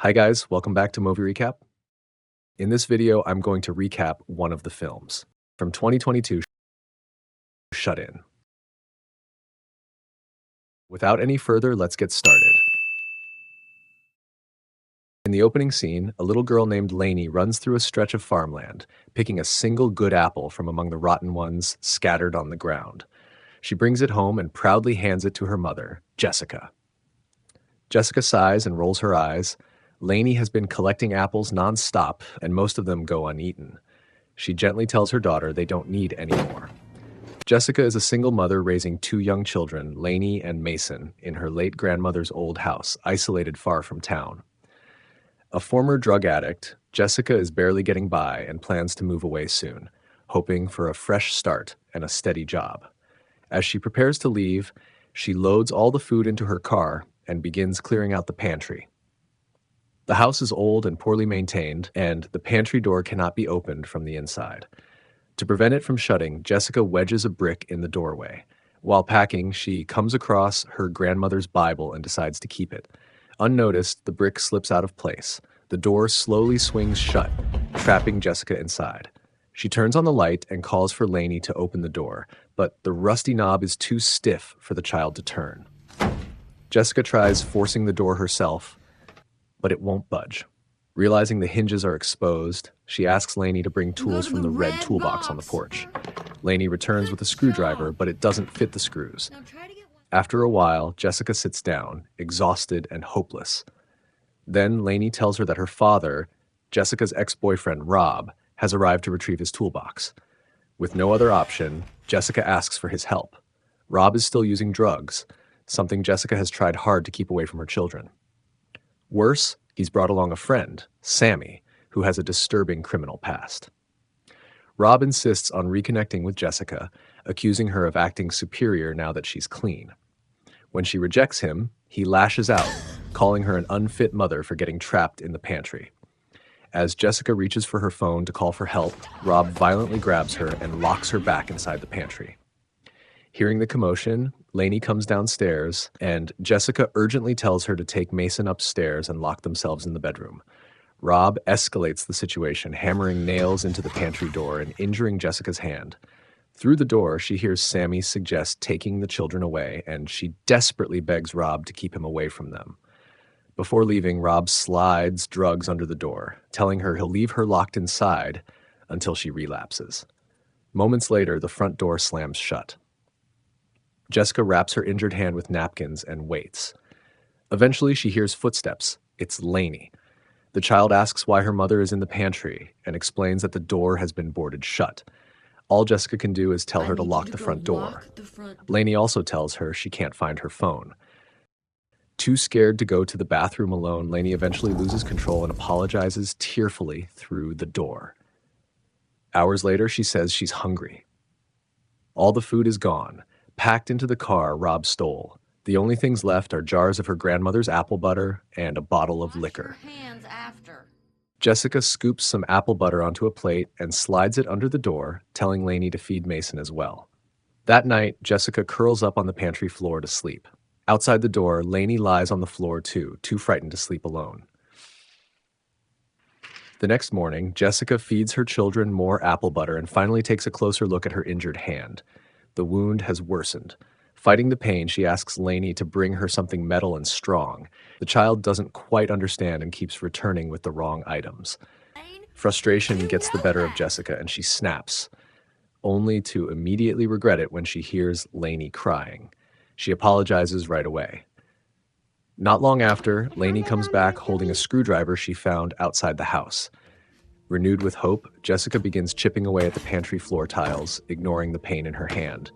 Hi guys, welcome back to Movie Recap. In this video, I'm going to recap one of the films from 2022, Shut In. Without any further, let's get started. In the opening scene, a little girl named Lainey runs through a stretch of farmland, picking a single good apple from among the rotten ones scattered on the ground. She brings it home and proudly hands it to her mother, Jessica. Jessica sighs and rolls her eyes. Lainey has been collecting apples non-stop, and most of them go uneaten. She gently tells her daughter they don't need any more. Jessica is a single mother raising two young children, Lainey and Mason, in her late grandmother's old house, isolated far from town. A former drug addict, Jessica is barely getting by and plans to move away soon, hoping for a fresh start and a steady job. As she prepares to leave, she loads all the food into her car and begins clearing out the pantry. The house is old and poorly maintained, and the pantry door cannot be opened from the inside. To prevent it from shutting, Jessica wedges a brick in the doorway. While packing, she comes across her grandmother's Bible and decides to keep it. Unnoticed, the brick slips out of place. The door slowly swings shut, trapping Jessica inside. She turns on the light and calls for Lainey to open the door, but the rusty knob is too stiff for the child to turn. Jessica tries forcing the door herself, but it won't budge. Realizing the hinges are exposed, she asks Lainey to bring tools from the red toolbox on the porch. Lainey returns with a screwdriver, but it doesn't fit the screws. After a while, Jessica sits down, exhausted and hopeless. Then Lainey tells her that her father, Jessica's ex-boyfriend Rob, has arrived to retrieve his toolbox. With no other option, Jessica asks for his help. Rob is still using drugs, something Jessica has tried hard to keep away from her children. Worse, he's brought along a friend, Sammy, who has a disturbing criminal past. Rob insists on reconnecting with Jessica, accusing her of acting superior now that she's clean. When she rejects him, he lashes out, calling her an unfit mother for getting trapped in the pantry. As Jessica reaches for her phone to call for help, Rob violently grabs her and locks her back inside the pantry. Hearing the commotion, Lainey comes downstairs, and Jessica urgently tells her to take Mason upstairs and lock themselves in the bedroom. Rob escalates the situation, hammering nails into the pantry door and injuring Jessica's hand. Through the door, she hears Sammy suggest taking the children away, and she desperately begs Rob to keep him away from them. Before leaving, Rob slides drugs under the door, telling her he'll leave her locked inside until she relapses. Moments later, the front door slams shut. Jessica wraps her injured hand with napkins and waits. Eventually, she hears footsteps. It's Lainey. The child asks why her mother is in the pantry and explains that the door has been boarded shut. All Jessica can do is tell her to lock the front door. Lainey also tells her she can't find her phone. Too scared to go to the bathroom alone, Lainey eventually loses control and apologizes tearfully through the door. Hours later, she says she's hungry. All the food is gone, packed into the car Rob stole. The only things left are jars of her grandmother's apple butter and a bottle of liquor. Jessica scoops some apple butter onto a plate and slides it under the door, telling Lainey to feed Mason as well. That night, Jessica curls up on the pantry floor to sleep. Outside the door, Lainey lies on the floor too frightened to sleep alone. The next morning, Jessica feeds her children more apple butter and finally takes a closer look at her injured hand. The wound has worsened. Fighting the pain, she asks Lainey to bring her something metal and strong. The child doesn't quite understand and keeps returning with the wrong items. Frustration gets the better of Jessica and she snaps, only to immediately regret it when she hears Lainey crying. She apologizes right away. Not long after, Lainey comes back holding a screwdriver she found outside the house. Renewed with hope, Jessica begins chipping away at the pantry floor tiles, ignoring the pain in her hand.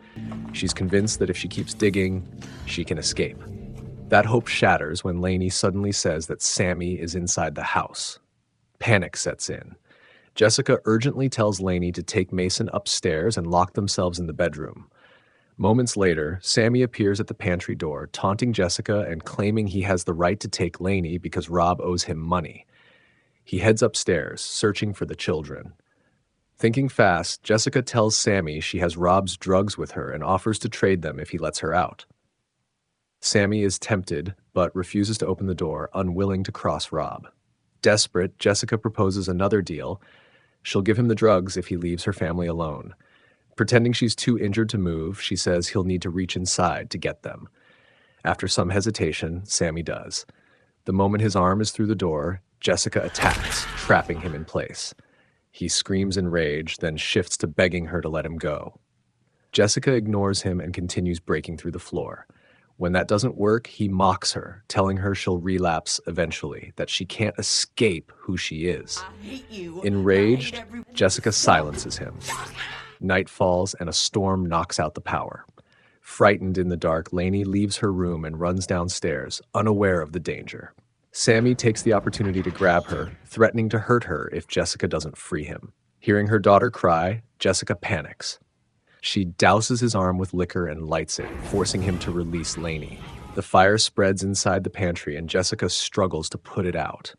She's convinced that if she keeps digging, she can escape. That hope shatters when Lainey suddenly says that Sammy is inside the house. Panic sets in. Jessica urgently tells Lainey to take Mason upstairs and lock themselves in the bedroom. Moments later, Sammy appears at the pantry door, taunting Jessica and claiming he has the right to take Lainey because Rob owes him money. He heads upstairs, searching for the children. Thinking fast, Jessica tells Sammy she has Rob's drugs with her and offers to trade them if he lets her out. Sammy is tempted, but refuses to open the door, unwilling to cross Rob. Desperate, Jessica proposes another deal. She'll give him the drugs if he leaves her family alone. Pretending she's too injured to move, she says he'll need to reach inside to get them. After some hesitation, Sammy does. The moment his arm is through the door, Jessica attacks, trapping him in place. He screams in rage, then shifts to begging her to let him go. Jessica ignores him and continues breaking through the floor. When that doesn't work, he mocks her, telling her she'll relapse eventually, that she can't escape who she is. Enraged, Jessica silences him. Night falls and a storm knocks out the power. Frightened in the dark, Lainey leaves her room and runs downstairs, unaware of the danger. Sammy takes the opportunity to grab her, threatening to hurt her if Jessica doesn't free him. Hearing her daughter cry, Jessica panics. She douses his arm with liquor and lights it, forcing him to release Lainey. The fire spreads inside the pantry and Jessica struggles to put it out.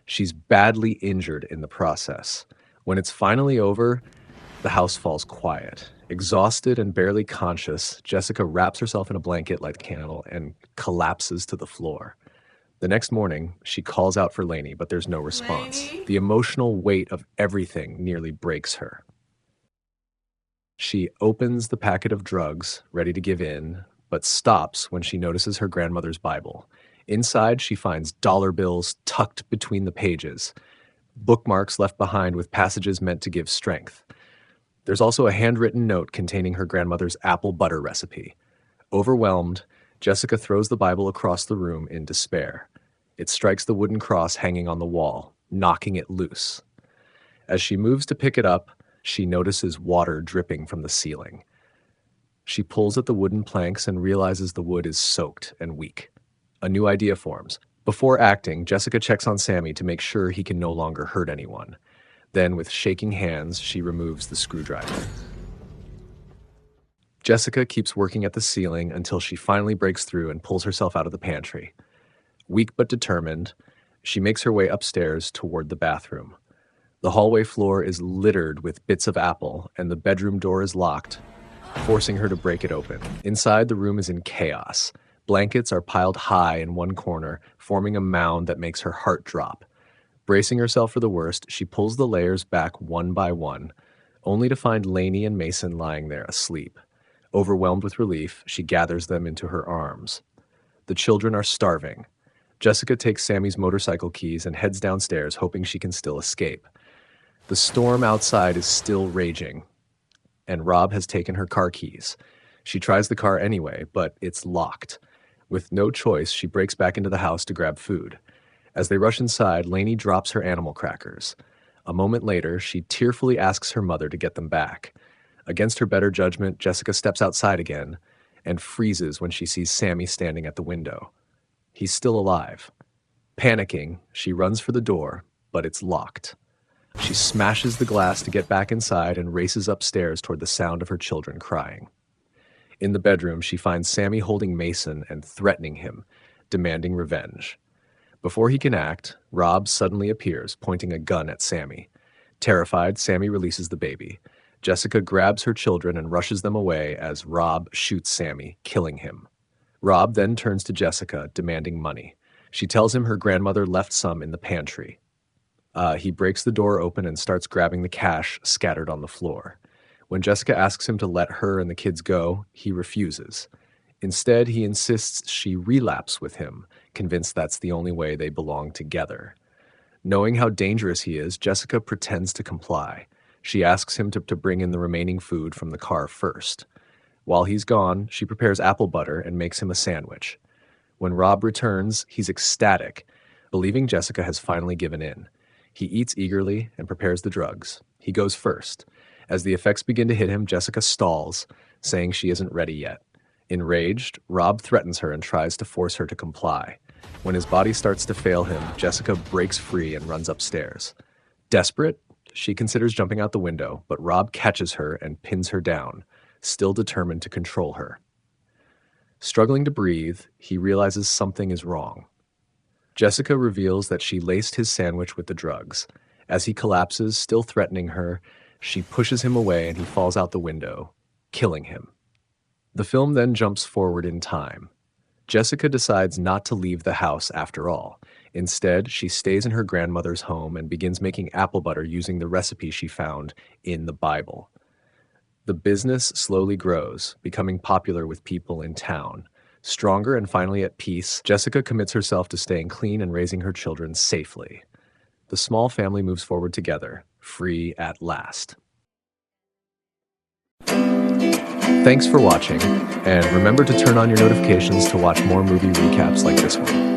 She's badly injured in the process. When it's finally over, the house falls quiet. Exhausted and barely conscious, Jessica wraps herself in a blanket like a candle and collapses to the floor. The next morning, she calls out for Lainey, but there's no response. Lainey? The emotional weight of everything nearly breaks her. She opens the packet of drugs, ready to give in, but stops when she notices her grandmother's Bible. Inside, she finds dollar bills tucked between the pages, bookmarks left behind with passages meant to give strength. There's also a handwritten note containing her grandmother's apple butter recipe. Overwhelmed, Jessica throws the Bible across the room in despair. It strikes the wooden cross hanging on the wall, knocking it loose. As she moves to pick it up, she notices water dripping from the ceiling. She pulls at the wooden planks and realizes the wood is soaked and weak. A new idea forms. Before acting, Jessica checks on Sammy to make sure he can no longer hurt anyone. Then, with shaking hands, she removes the screwdriver. Jessica keeps working at the ceiling until she finally breaks through and pulls herself out of the pantry. Weak but determined, she makes her way upstairs toward the bathroom. The hallway floor is littered with bits of apple, and the bedroom door is locked, forcing her to break it open. Inside, the room is in chaos. Blankets are piled high in one corner, forming a mound that makes her heart drop. Bracing herself for the worst, she pulls the layers back one by one, only to find Lainey and Mason lying there asleep. Overwhelmed with relief, she gathers them into her arms. The children are starving. Jessica takes Sammy's motorcycle keys and heads downstairs, hoping she can still escape. The storm outside is still raging, and Rob has taken her car keys. She tries the car anyway, but it's locked. With no choice, she breaks back into the house to grab food. As they rush inside, Lainey drops her animal crackers. A moment later, she tearfully asks her mother to get them back. Against her better judgment, Jessica steps outside again and freezes when she sees Sammy standing at the window. He's still alive. Panicking, she runs for the door, but it's locked. She smashes the glass to get back inside and races upstairs toward the sound of her children crying. In the bedroom, she finds Sammy holding Mason and threatening him, demanding revenge. Before he can act, Rob suddenly appears, pointing a gun at Sammy. Terrified, Sammy releases the baby. Jessica grabs her children and rushes them away as Rob shoots Sammy, killing him. Rob then turns to Jessica, demanding money. She tells him her grandmother left some in the pantry. He breaks the door open and starts grabbing the cash scattered on the floor. When Jessica asks him to let her and the kids go, he refuses. Instead, he insists she relapse with him, convinced that's the only way they belong together. Knowing how dangerous he is, Jessica pretends to comply. She asks him to bring in the remaining food from the car first. While he's gone, she prepares apple butter and makes him a sandwich. When Rob returns, he's ecstatic, believing Jessica has finally given in. He eats eagerly and prepares the drugs. He goes first. As the effects begin to hit him, Jessica stalls, saying she isn't ready yet. Enraged, Rob threatens her and tries to force her to comply. When his body starts to fail him, Jessica breaks free and runs upstairs. Desperate, she considers jumping out the window, but Rob catches her and pins her down, still determined to control her. Struggling to breathe, he realizes something is wrong. Jessica reveals that she laced his sandwich with the drugs. As he collapses, still threatening her, she pushes him away and he falls out the window, killing him. The film then jumps forward in time. Jessica decides not to leave the house after all. Instead, she stays in her grandmother's home and begins making apple butter using the recipe she found in the Bible. The business slowly grows, becoming popular with people in town. Stronger and finally at peace, Jessica commits herself to staying clean and raising her children safely. The small family moves forward together, free at last. Thanks for watching, and remember to turn on your notifications to watch more movie recaps like this one.